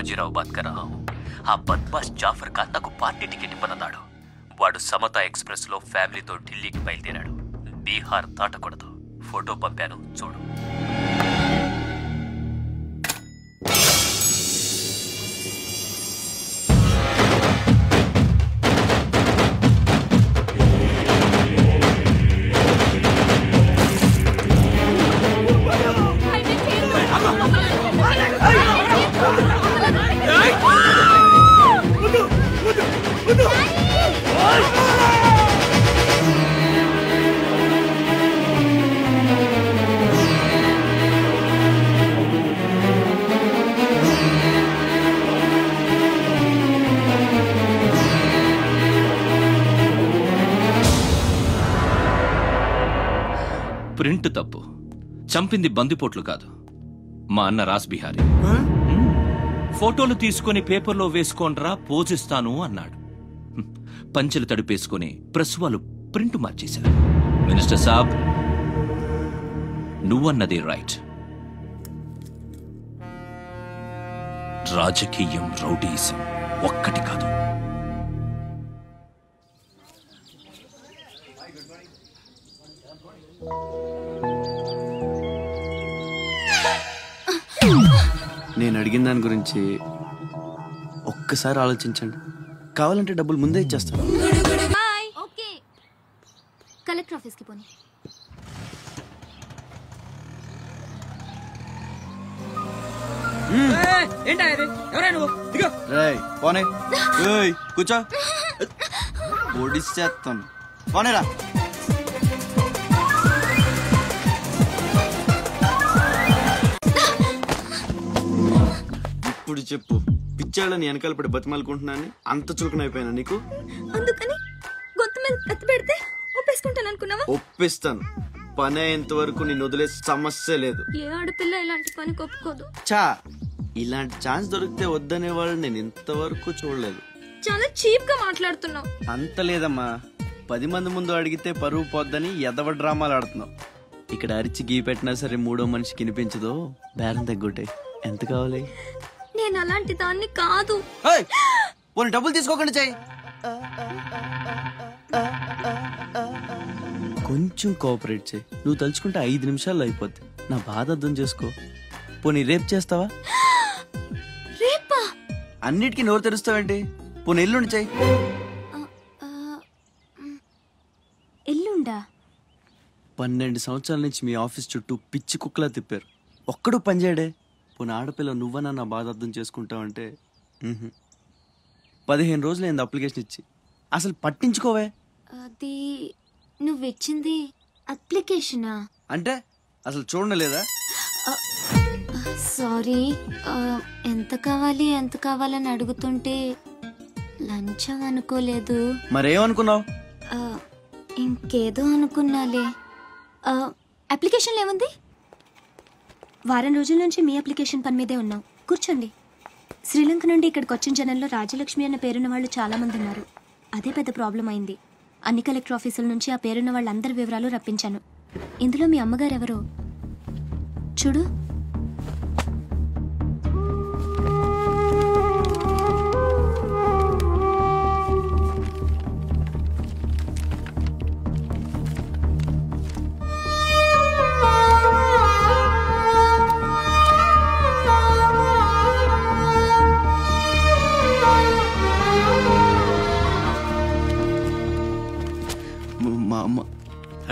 बाजीराव बात कर रहा हूँ. ఆ బద్మాష్ జాఫర్ ఖాన్ నాకు పార్టీ టికెట్ ఇవ్వనన్నాడు. వాడు సమతా ఎక్స్ప్రెస్ లో ఫ్యామిలీతో ఢిల్లీకి బయలుదేరాడు. బీహార్ దాటకూడదు. ఫోటో పంపాను చూడు. ప్రింట్ తప్పు. చంపింది బందిపోట్లు కాదు, మా అన్న రాస్ బిహారీ. ఫోటోలు తీసుకుని పేపర్లో వేసుకోండ్రా పోజిస్తాను అన్నాడు. పంచెలు తడిపేసుకుని ప్రెస్ వాళ్ళు ప్రింట్ మార్చేశారు. మినిస్టర్ సాబ్, నువ్వన్నది రైట్. రాజకీయం రౌడీయిజం ఒక్కటి కాదు. నేను అడిగిన దాని గురించి ఒక్కసారి ఆలోచించండి. కావాలంటే డబ్బులు ముందే ఇచ్చేస్తాను. ఓకే, కలెక్టర్ ఆఫీస్కి పోనీ. పోనే కూర్చో, ఓడిచేస్తాను. పోనేరా. ఇప్పుడు చెప్పు, పిచ్చాళ్ళని వెనకాల పడి బతిమాలుకుంటున్నాను అంత చులకనైపోయినా నీకు? అందుకని గొంతు మీద కత్తి పెడితే ఒప్పేసుకుంటాను అనుకున్నావా? ఒప్పిస్తాను. పని అయ్యేంత వరకు నేను వదిలే సమస్య లేదు. ఏ ఆడపిల్ల ఇలాంటి పని ఒప్పుకోదు. చా, ఇలాంటి ఛాన్స్ దొరికితే వద్దనే వాళ్ళు నేను ఇంతవరకు చూడలేదు. చాలా చీప్ గా మాట్లాడుతున్నావు. అంత లేదమ్మా, 10 మంది ముందు అడిగితే పరువు పోద్దని ఎదవ డ్రామాలు ఆడుతున్నావు. ఇక్కడ అరిచి గీ పెట్టినా సరే మూడో మనిషికి వినిపించదో బేరం తగ్గుంటాయి. ఎంత కావాలి? నేను అలాంటి దాన్ని కాదు. పోనీ డబ్బులు తీసుకోకుండా చెయ్యి. కొంచెం కోఆపరేట్ చేయి. నువ్వు తలుచుకుంటే 5 నిమిషాల్లో అయిపోద్ది. నా బాధ అర్థం చేసుకో. పోనీ రేపు చేస్తావా? రేపా? అన్నిటికీ నోరు తెరుస్తావేంటి? పోనీ ఎల్లుండి చెయ్యి. ఎల్లుండా? 12 సంవత్సరాల నుంచి మీ ఆఫీస్ చుట్టూ పిచ్చి కుక్కలా తిప్పారు, ఒక్కడు పనిచేయడే. పోనీ ఆడపిల్ల నువ్వన్నా నా బాధ అర్థం చేసుకుంటావంటే 15 రోజులు అయింది అప్లికేషన్ ఇచ్చి, అసలు పట్టించుకోవే. అది నువ్విచ్చింది అప్లికేషనా? అంటే అసలు చూడలేదా? సారీ, ఎంత కావాలని అడుగుతుంటే లంచం అనుకోలేదు. మరేమనుకున్నావు? ఇంకేదో అనుకున్నాలే. అప్లికేషన్లో ఏముంది? వారం రోజుల నుంచి మీ అప్లికేషన్ పని మీదే ఉన్నాం. కూర్చోండి. శ్రీలంక నుండి ఇక్కడికి వచ్చిన జనంలో రాజలక్ష్మి అన్న పేరున్న వాళ్ళు చాలా మంది ఉన్నారు. అదే పెద్ద ప్రాబ్లం అయింది. అన్ని కలెక్టర్ ఆఫీసుల నుంచి ఆ పేరున్న వాళ్ళందరి వివరాలు రప్పించాను. ఇందులో మీ అమ్మగారు ఎవరో చూడు.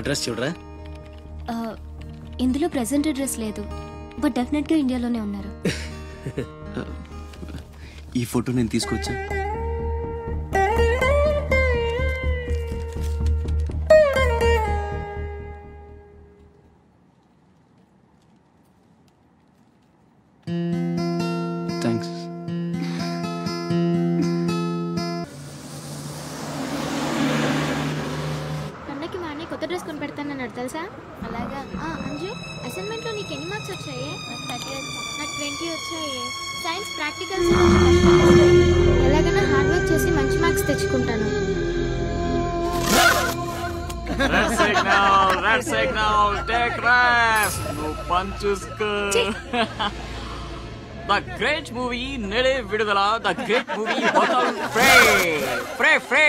అడ్రస్ చూడరా. ఇందులో ప్రెసెంట్ అడ్రస్ లేదు, బట్ డెఫినెట్ గా ఇండియాలోనే ఉన్నారు. ఈ ఫోటో నేను తీసుకొచ్చా. థ్యాంక్స్. కొత్త డ్రెస్ కొని పెడతానన్నాడు తెలుసా? అలాగా. అంజు, అసైన్మెంట్లో నీకు ఎన్ని మార్క్స్ వచ్చాయి? నాకు 20 వచ్చాయి. సైన్స్ ప్రాక్టికల్స్ ఎలాగైనా హార్డ్ వర్క్ చేసి మంచి మార్క్స్ తెచ్చుకుంటాను. Red signal take rest. నువ్వు పని చూసుకో. ద గ్రేట్ మూవీ నేడే విడుదల. ద గ్రేట్ మూవీ హోటల్ ఫ్రే ఫ్రే ఫ్రే.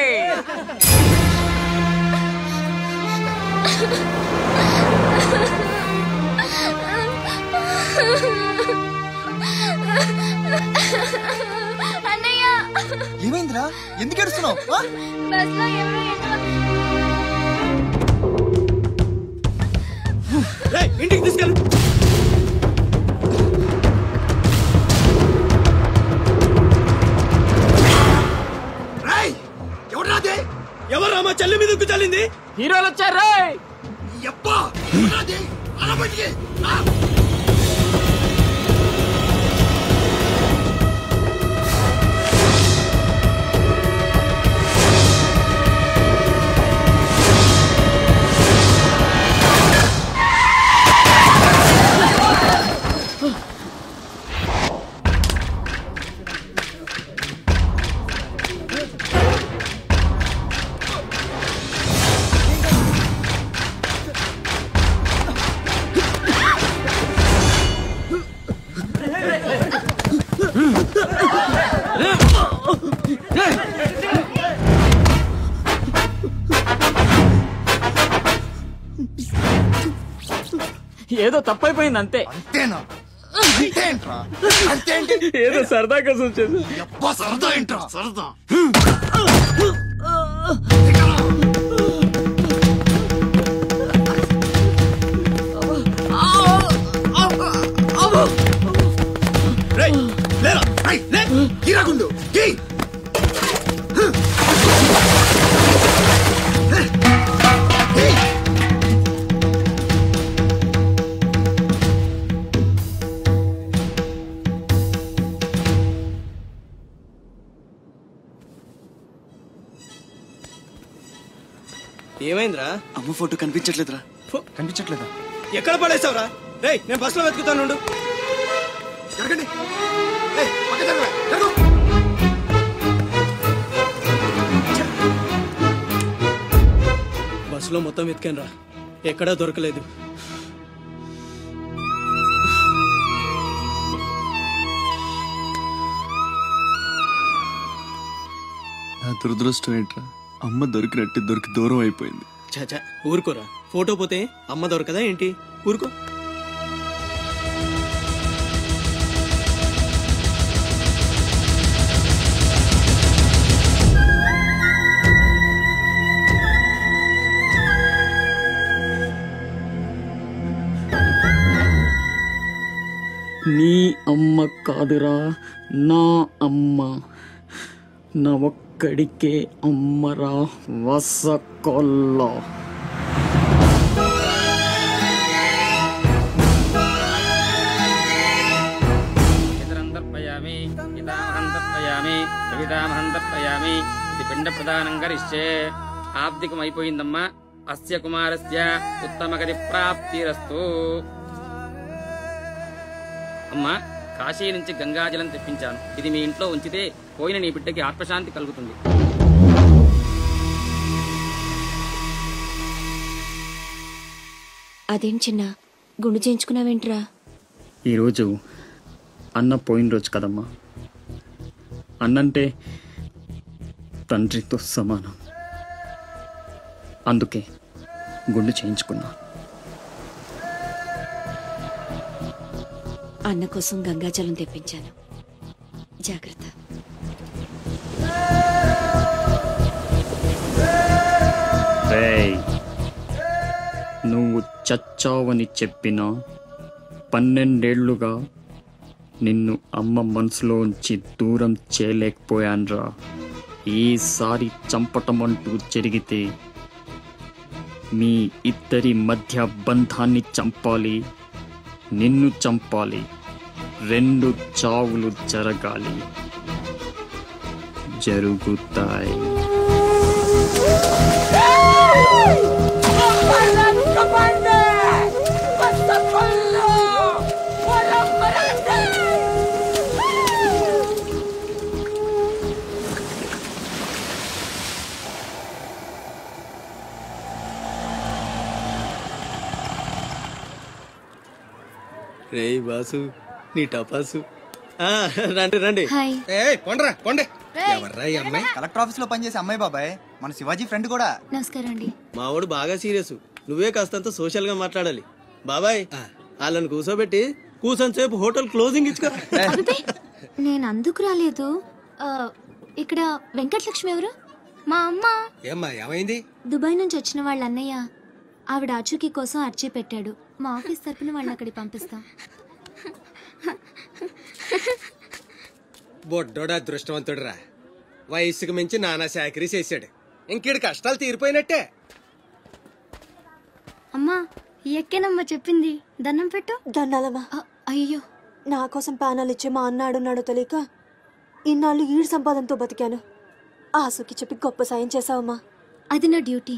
అన్నయ్య ఏమైందిరా? ఎందుకు ఏడుస్తున్నావు? బస్లో ఎవరో ఇంటికి తీసుకెళ్ళు. ఎవరు మా చెల్లి మీద చల్లింది? హీరోలు వచ్చారు. ఏదో తప్పైపోయింది అంతే. అంతేనా? ఏదో సరదా కోసం వచ్చేది. సరదా ఏంట్రా? సరదా ఏమైందిరా? అమ్మ ఫోటో కనిపించట్లేదురా. కనిపించట్లేదా? ఎక్కడ పడేసావురా? రేయ్ నేను బస్సులో వెతుకుతాను. బస్సులో మొత్తం వెతికాను రా, ఎక్కడా దొరకలేదు. నా దురదృష్టం ఏంట్రా, అమ్మ దొరికి దూరం అయిపోయింది. చాచా ఊరుకోరా, ఫోటో పోతే అమ్మ దొరకదా ఏంటి? ఊరుకో. నీ అమ్మ కాదురా, నా అమ్మ. నా ఒక్కడికే అమ్మరా వసకొల్ల. ఇది పిండ ప్రదానం కరిష్యే. ఆబ్దికం అయిపోయిందమ్మా. అస్య కుమారస్య ఉత్తమగతి ప్రాప్తిరస్తు. అమ్మా, కాశీ నుంచి గంగాజలం తెప్పించాను. ఇది మీ ఇంట్లో ఉంచితే పోయిన నీ బిడ్డకి ఆత్మశాంతి కలుగుతుంది. అదేం చిన్న గుండు చేయించుకున్నావేంట్రా? ఈరోజు అన్న పోయిన రోజు కదమ్మా. అన్నంటే తండ్రితో సమానం. అందుకే గుండు చేయించుకున్నా. అన్న కోసం గంగాజలం తెప్పించాను, జాగ్రత్త. నువ్వు చచ్చావని చెప్పినా 12 ఏళ్లుగా నిన్ను అమ్మ మనసులోంచి దూరం చేయలేకపోయాన్రా. ఈసారి చంపటం అంటూ జరిగితే మీ ఇద్దరి మధ్య బంధాన్ని చంపాలి, నిన్ను చంపాలి. 2 చావులు జరగాలి, జరుగుతాయి. రేయ్ బాసు, నీ టపాసు రండి రండి. హాయ్. కొండ్రా కొండే. ఎవర్రా ఈ అమ్మాయి? కలెక్టర్ ఆఫీస్ లో పనిచేసే అమ్మాయి బాబాయ్, మన శివాజీ ఫ్రెండ్ కూడా. నమస్కారం అండి. మావాడు బాగా సీరియస్, నువ్వే కాస్తంత సోషల్ గా మాట్లాడాలి. బాబాయ్ వాళ్ళని కూర్చోబెట్టి కూర్చొని సేపు హోటల్ క్లోజింగ్ ఇచ్చుకో. అబ్బే, నేను అందుకు రాలేదు. ఇక్కడ వెంకటలక్ష్మి ఎవరు? మా అమ్మ. ఏమ్మా ఏమైంది? దుబాయ్ నుంచి వచ్చిన వాళ్ళ అన్నయ్య ఆవిడ ఆచూకీ కోసం అర్జీ పెట్టాడు. మా ఆఫీస్ తరపున వాళ్ళని అక్కడికి పంపిస్తాం. బొడ్డోడు అదృష్టవంతుడురా, వయసుకు మించి నానా చాకరీ చేశాడు. ఇంకేడు కష్టాలు తీరిపోయినట్టే. అమ్మా ఎక్కేనమ్మా చెప్పింది, దండం పెట్టు. దండాలమ్మా. అయ్యో, నా కోసం ప్యానాలు ఇచ్చే మా అన్నాడున్నాడో తెలియక ఇన్నాళ్ళు ఈడు సంపాదనతో బతికాను. ఆసుకి చెప్పి గొప్ప సాయం చేసావమ్మా. అది నా డ్యూటీ.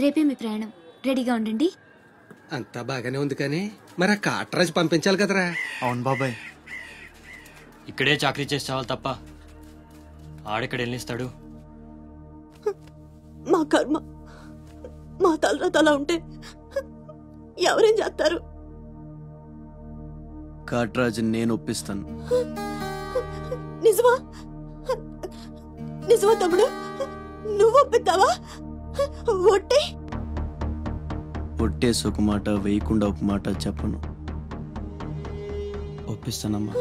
రేపే మీ ప్రయాణం, రెడీగా ఉండండి. అంతా బాగానే ఉంది కానీ మరి ఆ కాటరాజు పంపించాలి కదరా. అవును బాబాయ్. ఇక్కడే చాకరీ చేసి చావాలి తప్ప ఆడెక్కడ వెళ్ళిస్తాడు. మా కర్మ, మా తలరాత అలా ఉంటే ఎవరేం చేస్తారు? కాట్రాజు నేను ఒప్పిస్తాను. నిజమా? నిజమా తమ్ముడు? నువ్వు ఒప్పిద్దావా? ఒట్టే ఒట్టేసి ఒక మాట, వేయకుండా ఒక మాట చెప్పను. ఒప్పిస్తానమ్మా.